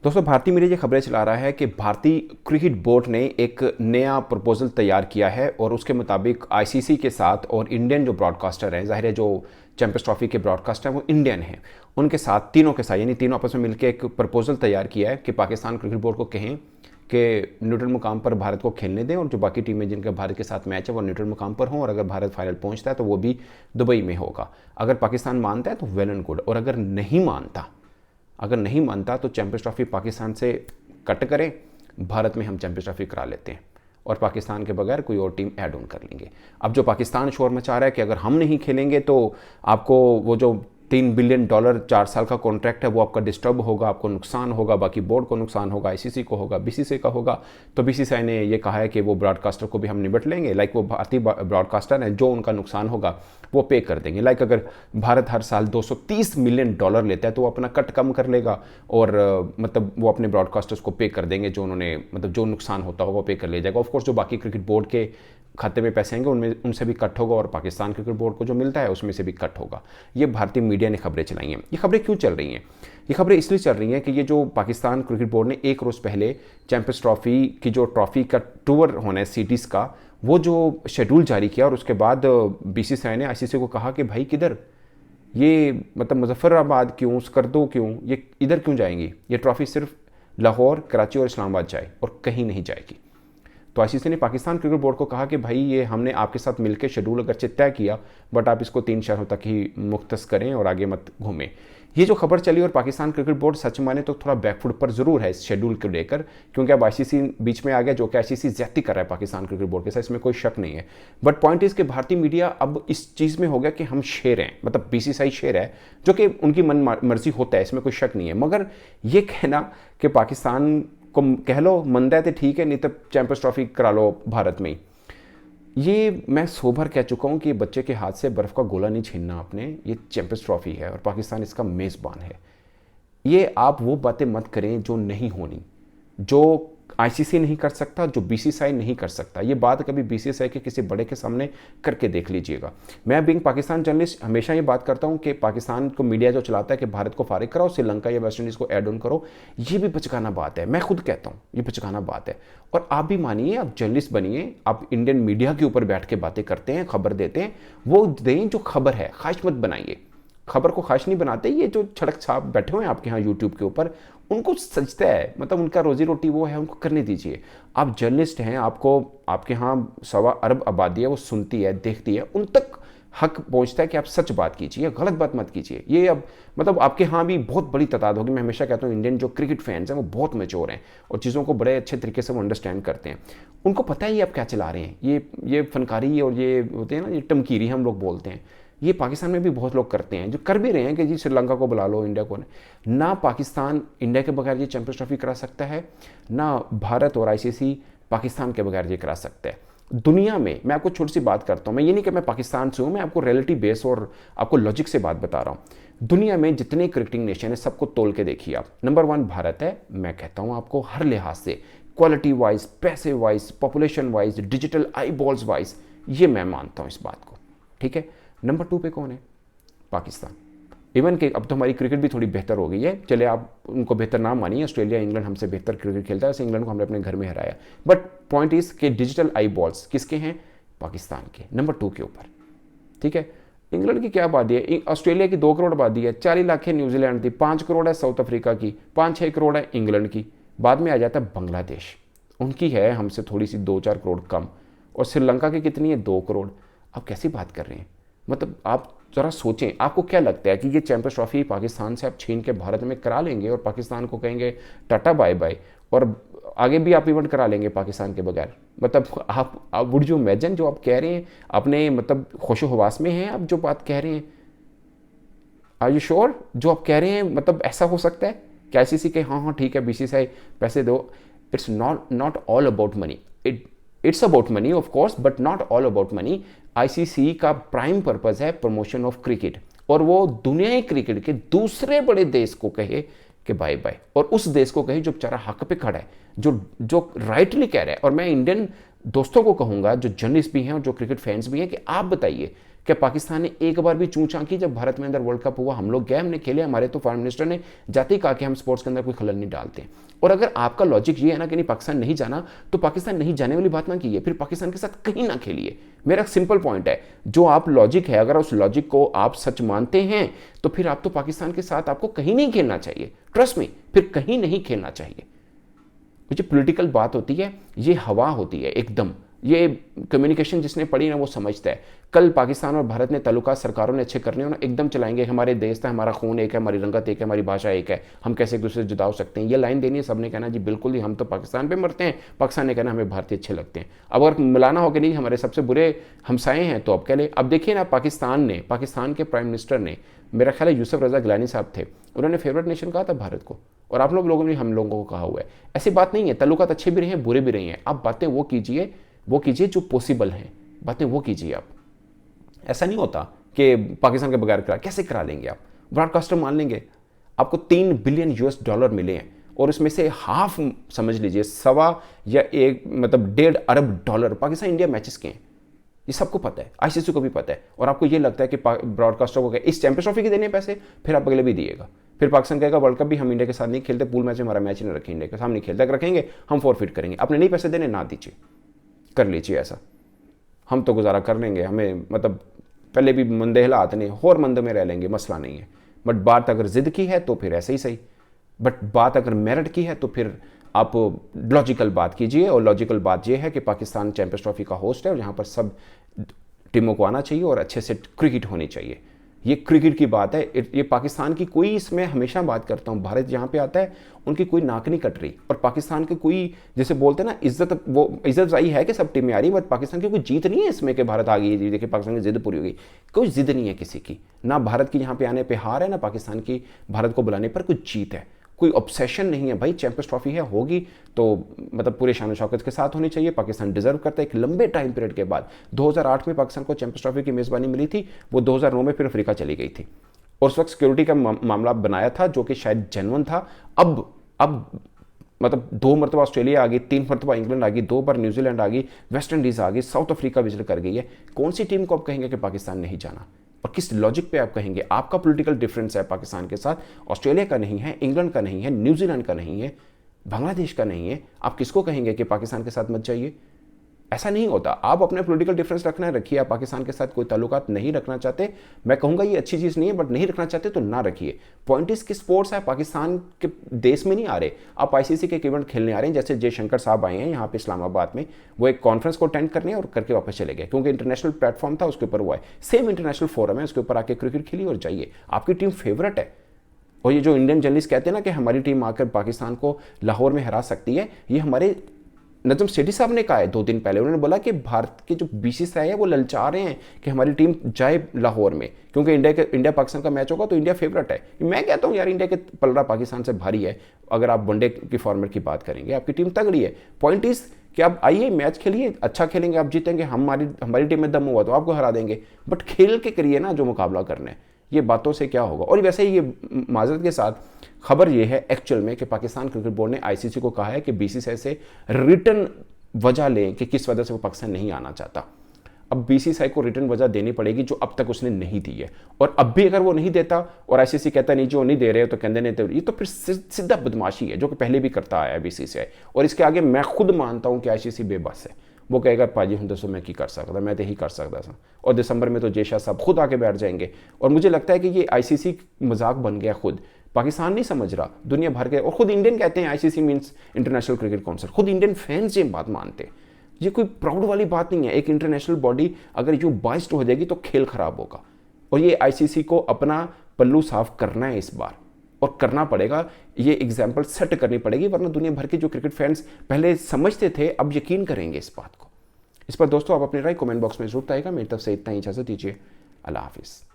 दोस्तों, भारतीय मीडिया ये खबरें चला रहा है कि भारतीय क्रिकेट बोर्ड ने एक नया प्रपोजल तैयार किया है और उसके मुताबिक आईसीसी के साथ और इंडियन जो ब्रॉडकास्टर हैं, जाहिर है जो चैंपियंस ट्रॉफी के ब्रॉडकास्टर हैं वो इंडियन हैं, उनके साथ तीनों के साथ यानी तीनों आपस में मिलकर एक प्रपोजल तैयार किया है कि पाकिस्तान क्रिकेट बोर्ड को कहें कि न्यूट्रल मुकाम पर भारत को खेलने दें और जो बाकी टीमें जिनके भारत के साथ मैच है वो न्यूट्रल मुकाम पर हों, और अगर भारत फाइनल पहुंचता है तो वो भी दुबई में होगा। अगर पाकिस्तान मानता है तो वेल एंड गुड, और अगर नहीं मानता तो चैंपियंस ट्रॉफी पाकिस्तान से कट करें, भारत में हम चैंपियंस ट्रॉफी करा लेते हैं और पाकिस्तान के बगैर कोई और टीम ऐड ऑन कर लेंगे। अब जो पाकिस्तान शोर मचा रहा है कि अगर हम नहीं खेलेंगे तो आपको वो जो $3 बिलियन 4 साल का कॉन्ट्रैक्ट है वो आपका डिस्टर्ब होगा, आपको नुकसान होगा, बाकी बोर्ड को नुकसान होगा, आईसीसी को होगा, बीसीसीआई का होगा। तो बीसीसीआई ने ये कहा है कि वो ब्रॉडकास्टर को भी हम निपट लेंगे, लाइक वो भारतीय ब्रॉडकास्टर हैं, जो उनका नुकसान होगा वो पे कर देंगे। लाइक अगर भारत हर साल $230 मिलियन लेता है तो वो अपना कट कम कर लेगा और मतलब वो अपने ब्रॉडकास्टर्स को पे कर देंगे, जो उन्होंने मतलब जो नुकसान होता होगा वो पे कर ले जाएगा। ऑफकोर्स जो बाकी क्रिकेट बोर्ड के खाते में पैसे आएंगे उनमें उनसे भी कट होगा और पाकिस्तान क्रिकेट बोर्ड को जो मिलता है उसमें से भी कट होगा। ये भारतीय मीडिया ने खबरें चलाई हैं। ये खबरें क्यों चल रही हैं? ये खबरें इसलिए चल रही हैं कि ये जो पाकिस्तान क्रिकेट बोर्ड ने एक रोज़ पहले चैंपियंस ट्रॉफी की जो ट्रॉफी का टूर होना है सिटीज़ का, वो जो शेड्यूल जारी किया और उसके बाद बीसीसीआई ने आईसीसी को कहा कि भाई किधर ये मतलब मुजफ्फराबाद क्यों, स्कर्दो क्यों, ये इधर क्यों जाएंगी, ये ट्रॉफी सिर्फ लाहौर, कराची और इस्लामाबाद जाए और कहीं नहीं जाएगी। तो आईसीसी ने पाकिस्तान क्रिकेट बोर्ड को कहा कि भाई ये हमने आपके साथ मिलकर शेड्यूल अगरचे तय किया, बट आप इसको 3 शहरों तक ही मुख्तस करें और आगे मत घूमें। ये जो खबर चली और पाकिस्तान क्रिकेट बोर्ड सच माने तो थोड़ा बैकफुट पर जरूर है इस शेड्यूल को लेकर, क्योंकि अब आईसीसी बीच में आ गया, जो कि आईसीसी ज्यादती कर रहा है पाकिस्तान क्रिकेट बोर्ड के साथ, इसमें कोई शक नहीं है। बट पॉइंट इज कि भारतीय मीडिया अब इस चीज़ में हो गया कि हम शेर हैं, मतलब बीसीसीआई शेर है, जो कि उनकी मन मर्जी होता है, इसमें कोई शक नहीं है। मगर ये कहना कि पाकिस्तान को कह लो मंदा है तो ठीक है, नहीं तो चैंपियंस ट्रॉफी करा लो भारत में ही, ये मैं सोभर कह चुका हूँ कि बच्चे के हाथ से बर्फ़ का गोला नहीं छीनना आपने। ये चैंपियंस ट्रॉफी है और पाकिस्तान इसका मेज़बान है। ये आप वो बातें मत करें जो नहीं होनी, जो आईसीसी नहीं कर सकता, जो बीसीसीआई नहीं कर सकता। ये बात कभी बीसीसीआई के किसी बड़े के सामने करके देख लीजिएगा। मैं बीइंग पाकिस्तान जर्नलिस्ट हमेशा ये बात करता हूँ कि पाकिस्तान को मीडिया जो चलाता है कि भारत को फारिग कराओ, श्रीलंका या वेस्ट इंडीज़ को ऐड ऑन करो, ये भी बचकाना बात है। मैं खुद कहता हूँ ये बचकाना बात है। और आप भी मानिए, आप जर्नलिस्ट बनिए, आप इंडियन मीडिया के ऊपर बैठ के बातें करते हैं, खबर देते हैं, वो दें जो खबर है, ख्वाहिश मत बनाइए। खबर को ख्वाहिश नहीं बनाते। ये जो छड़क छाप बैठे हुए हैं आपके यहाँ यूट्यूब के ऊपर, उनको सजता है, मतलब उनका रोजी रोटी वो है, उनको करने दीजिए। आप जर्नलिस्ट हैं, आपको आपके यहाँ 1.25 अरब आबादी है, वो सुनती है, देखती है, उन तक हक पहुँचता है कि आप सच बात कीजिए, गलत बात मत कीजिए। ये अब मतलब आपके यहाँ भी बहुत बड़ी तादाद होगी। मैं हमेशा कहता हूँ इंडियन जो क्रिकेट फैंस हैं वो बहुत मैच्योर हैं और चीज़ों को बड़े अच्छे तरीके से वो अंडरस्टैंड करते हैं। उनको पता है ये आप क्या चला रहे हैं, ये फनकारी और ये होते हैं ना, ये टमकीरी हम लोग बोलते हैं, ये पाकिस्तान में भी बहुत लोग करते हैं, जो कर भी रहे हैं कि जी श्रीलंका को बुला लो, इंडिया को ना। पाकिस्तान इंडिया के बगैर ये चैंपियंस ट्रॉफी करा सकता है, ना भारत और आईसीसी पाकिस्तान के बगैर ये करा सकता है। दुनिया में मैं आपको छोटी सी बात करता हूँ, मैं ये नहीं कि मैं पाकिस्तान से हूँ, मैं आपको रियलिटी बेस और आपको लॉजिक से बात बता रहा हूँ। दुनिया में जितने क्रिकेटिंग नेशन है सबको तोल के देखिए आप, नंबर 1 भारत है। मैं कहता हूँ आपको हर लिहाज से, क्वालिटी वाइज, पैसे वाइज, पॉपुलेशन वाइज, डिजिटल आई बॉल्स वाइज, ये मैं मानता हूँ इस बात को, ठीक है। नंबर 2 पे कौन है? पाकिस्तान। इवन कि अब तो हमारी क्रिकेट भी थोड़ी बेहतर हो गई है, चले आप उनको बेहतर ना मानिए, ऑस्ट्रेलिया इंग्लैंड हमसे बेहतर क्रिकेट खेलता है, वैसे इंग्लैंड को हमने अपने घर में हराया। बट पॉइंट इज कि डिजिटल आई बॉल्स किसके हैं? पाकिस्तान के, नंबर 2 के ऊपर, ठीक है। इंग्लैंड की क्या आबादी है? ऑस्ट्रेलिया की 2 करोड़ आबादी है, 40 लाख है न्यूजीलैंड की, 5 करोड़ है साउथ अफ्रीका की, 5-6 करोड़ है इंग्लैंड की। बाद में आ जाता है बांग्लादेश, उनकी है हमसे थोड़ी सी 2-4 करोड़ कम, और श्रीलंका की कितनी है? 2 करोड़। अब कैसी बात कर रहे हैं? मतलब आप ज़रा सोचें, आपको क्या लगता है कि ये चैंपियंस ट्रॉफी पाकिस्तान से आप छीन के भारत में करा लेंगे और पाकिस्तान को कहेंगे टाटा बाय बाय, और आगे भी आप इवेंट करा लेंगे पाकिस्तान के बगैर? मतलब आप वुड यू इमेजिन जो आप कह रहे हैं, अपने मतलब खुशो हवास में हैं आप जो बात कह रहे हैं? आर यू श्योर जो आप कह रहे हैं, मतलब ऐसा हो सकता है कि आईसीसी के हाँ ठीक है बीसीसीआई पैसे दो? It's not all about money, it's about money of course, but not all about money. ICC का प्राइम पर्पस है प्रमोशन ऑफ क्रिकेट, और वो दुनियाई क्रिकेट के दूसरे बड़े देश को कहे कि बाय बाय, और उस देश को कहे जो बेचारा हक पे खड़ा है, जो राइटली कह रहा है। और मैं इंडियन दोस्तों को कहूंगा जो जर्नलिस्ट भी हैं और जो क्रिकेट फैंस भी हैं कि आप बताइए क्या पाकिस्तान ने एक बार भी चूंचा की जब भारत में अंदर वर्ल्ड कप हुआ? हम लोग गए, हमने खेले, हमारे तो फॉरेन मिनिस्टर ने जाते ही कहा कि हम स्पोर्ट्स के अंदर कोई खलल नहीं डालते। और अगर आपका लॉजिक ये है ना कि नहीं पाकिस्तान नहीं जाना, तो पाकिस्तान नहीं जाने वाली बात ना कीजिए, फिर पाकिस्तान के साथ कहीं ना खेलिए। मेरा सिंपल पॉइंट है, जो आप लॉजिक है, अगर उस लॉजिक को आप सच मानते हैं तो फिर आप तो पाकिस्तान के साथ आपको कहीं नहीं खेलना चाहिए। ट्रस्ट मी, फिर कहीं नहीं खेलना चाहिए। जो पॉलिटिकल बात होती है ये हवा होती है एकदम, ये कम्युनिकेशन जिसने पढ़ी ना वो समझता है। कल पाकिस्तान और भारत ने ताल्लुकात सरकारों ने अच्छे करने हो ना, एकदम चलाएंगे हमारे देश था, हमारा खून एक है, हमारी रंगत एक है, हमारी भाषा एक है, हम कैसे एक दूसरे से जुदा हो सकते हैं। ये लाइन देनी है, सबने कहना जी बिल्कुल ही, हम तो पाकिस्तान पे मरते हैं, पाकिस्तान ने कहना हमें भारतीय अच्छे लगते हैं। अब अगर मिलाना हो कि नहीं हमारे सबसे बुरे हमसाए हैं तो अब कह ले। अब देखिए ना, पाकिस्तान के प्राइम मिनिस्टर ने, मेरा ख्याल है यूसुफ रजा गिलानी साहब थे, उन्होंने फेवरेट नेशन कहा था भारत को, और आप लोगों ने हम लोगों को कहा हुआ है। ऐसी बात नहीं है, ताल्लुकात अच्छे भी रहे हैं बुरे भी रहे हैं, आप बातें वो कीजिए जो पॉसिबल हैं, बातें वो कीजिए आप। ऐसा नहीं होता कि पाकिस्तान के बगैर कैसे करा लेंगे आप? ब्रॉडकास्टर मान लेंगे, आपको 3 बिलियन US$ मिले हैं और उसमें से हाफ समझ लीजिए, 1.5 अरब डॉलर पाकिस्तान इंडिया मैचेस के हैं। ये सबको पता है, ICC को भी पता है। और आपको ये लगता है कि ब्रॉडकास्टर को इस चैंपियंस ट्रॉफी के देने पैसे, फिर आप अगले भी दिएगा। फिर पाकिस्तान कहेगा वर्ल्ड कप भी हम इंडिया के साथ नहीं खेलते, पूल मैच में हमारा मैच नहीं रखें, इंडिया के साथ नहीं खेलते, अगर रखेंगे हम फॉरफिट करेंगे। आपने नहीं पैसे देने, ना दीजिए, कर लीजिए ऐसा, हम तो गुजारा कर लेंगे, हमें पहले भी मंदे हालात नहीं, और मंद में रह लेंगे, मसला नहीं है। बट बात अगर जिद की है तो फिर ऐसे ही सही, बट बात अगर मेरिट की है तो फिर आप लॉजिकल बात कीजिए। और लॉजिकल बात यह है कि पाकिस्तान चैंपियंस ट्रॉफी का होस्ट है और यहाँ पर सब टीमों को आना चाहिए और अच्छे से क्रिकेट होनी चाहिए। ये क्रिकेट की बात है, ये पाकिस्तान की कोई, इसमें हमेशा बात करता हूँ, भारत जहाँ पे आता है उनकी कोई नाक नहीं कट रही। और पाकिस्तान के कोई, जैसे बोलते हैं ना इज्जत, वो इज्जतजाई है कि सब टीमें आ रही है, बट पाकिस्तान की कोई जीत नहीं है इसमें कि भारत आ गई है, देखिए पाकिस्तान की जिद पूरी हो गई। कोई जिद नहीं है किसी की, ना भारत की यहाँ पे आने पे हार है, ना पाकिस्तान की भारत को बुलाने पर कुछ जीत है। कोई ऑब्सेशन नहीं है भाई, चैंपियंस ट्रॉफी है, होगी तो पूरे शान शौकत के साथ होनी चाहिए। पाकिस्तान डिजर्व करता है। एक लंबे टाइम पीरियड के बाद 2008 में पाकिस्तान को चैंपियंस ट्रॉफी की मेज़बानी मिली थी, वो 2009 में फिर अफ्रीका चली गई थी और उस वक्त सिक्योरिटी का मामला बनाया था जो कि शायद जेन्युइन था। अब 2 मरतबा ऑस्ट्रेलिया आ गई, 3 मरतबा इंग्लैंड आ गई, 2 बार न्यूजीलैंड आ गई, वेस्ट इंडीज़ आ गई, साउथ अफ्रीका विजिट कर गई है। कौन सी टीम को आप कहेंगे कि पाकिस्तान नहीं जाना, और किस लॉजिक पे आप कहेंगे? आपका पॉलिटिकल डिफरेंस है पाकिस्तान के साथ, ऑस्ट्रेलिया का नहीं है, इंग्लैंड का नहीं है, न्यूजीलैंड का नहीं है, बांग्लादेश का नहीं है। आप किसको कहेंगे कि पाकिस्तान के साथ मत जाइए? ऐसा नहीं होता। आप अपने पॉलिटिकल डिफरेंस रखना है, रखिए। आप पाकिस्तान के साथ कोई ताल्लुकात नहीं रखना चाहते, मैं कहूँगा ये अच्छी चीज़ नहीं है, बट नहीं रखना चाहते तो ना रखिए। पॉइंट इस कि स्पोर्ट्स है, पाकिस्तान के देश में नहीं आ रहे आप, ICC के इवेंट खेलने आ रहे हैं। जैसे जयशंकर साहब आए हैं यहाँ पे इस्लामाबाद में, वो एक कॉन्फ्रेंस को अटेंड करने और करके वापस चले गए, क्योंकि इंटरनेशनल प्लेटफॉर्म था, उसके ऊपर वो है, सेम इंटरनेशनल फोरम है, उसके ऊपर आके क्रिकेट खेलिए और जाइए। आपकी टीम फेवरेट है। और ये जो इंडियन जर्नलिस्ट कहते हैं ना कि हमारी टीम आकर पाकिस्तान को लाहौर में हरा सकती है, ये हमारे नजम सेठी साहब ने कहा है 2 दिन पहले। उन्होंने बोला कि भारत के जो BCCI है वो ललचा रहे हैं कि हमारी टीम जाए लाहौर में, क्योंकि इंडिया पाकिस्तान का मैच होगा तो इंडिया फेवरेट है। मैं कहता हूँ यार, इंडिया के पलड़ा पाकिस्तान से भारी है। अगर आप वनडे की फॉर्मेट की बात करेंगे, आपकी टीम तगड़ी है। पॉइंट इज कि आप आइए, मैच खेलिए, अच्छा खेलेंगे, आप जीतेंगे, हमारी टीम में दम हुआ तो आपको हरा देंगे, बट खेल के करिए ना जो मुकाबला करना है। ये बातों से क्या होगा? और वैसे ही ये माजरत के साथ खबर ये है एक्चुअल में कि पाकिस्तान क्रिकेट बोर्ड ने ICC को कहा है कि BCCI से रिटर्न वजह लें कि किस वजह से वो पाकिस्तान नहीं आना चाहता। अब BCCI को रिटर्न वजह देनी पड़ेगी जो अब तक उसने नहीं दी है, और अब भी अगर वो नहीं देता और ICC कहता नहीं जो नहीं दे रहे हो तो कहते नहीं, तो ये तो फिर सीधा बदमाशी है जो कि पहले भी करता आया है BCCI। और इसके आगे मैं खुद मानता हूँ कि ICC बेबस है। वो कहेगा पाजी हम दसो मैं की कर सकता, मैं तो यही कर सकता था। और दिसंबर में तो जेशा साहब खुद आके बैठ जाएंगे। और मुझे लगता है कि ये ICC मजाक बन गया, खुद पाकिस्तान नहीं समझ रहा, दुनिया भर के, और खुद इंडियन कहते हैं ICC means international cricket council. खुद इंडियन फैंस ये बात मानते हैं। ये कोई प्राउड वाली बात नहीं है। एक इंटरनेशनल बॉडी अगर यूँ बाइस्ड हो जाएगी तो खेल खराब होगा। और ये ICC को अपना पल्लू साफ करना है इस बार, और करना पड़ेगा। ये एग्जाम्पल सेट करनी पड़ेगी, वरना दुनिया भर के जो क्रिकेट फैंस पहले समझते थे अब यकीन करेंगे इस बात को। इस पर दोस्तों आप अपनी राय कमेंट बॉक्स में जरूर बताइएगा। मेरी तरफ से इतना ही, इजाजत दीजिए। अल्लाह हाफिज़।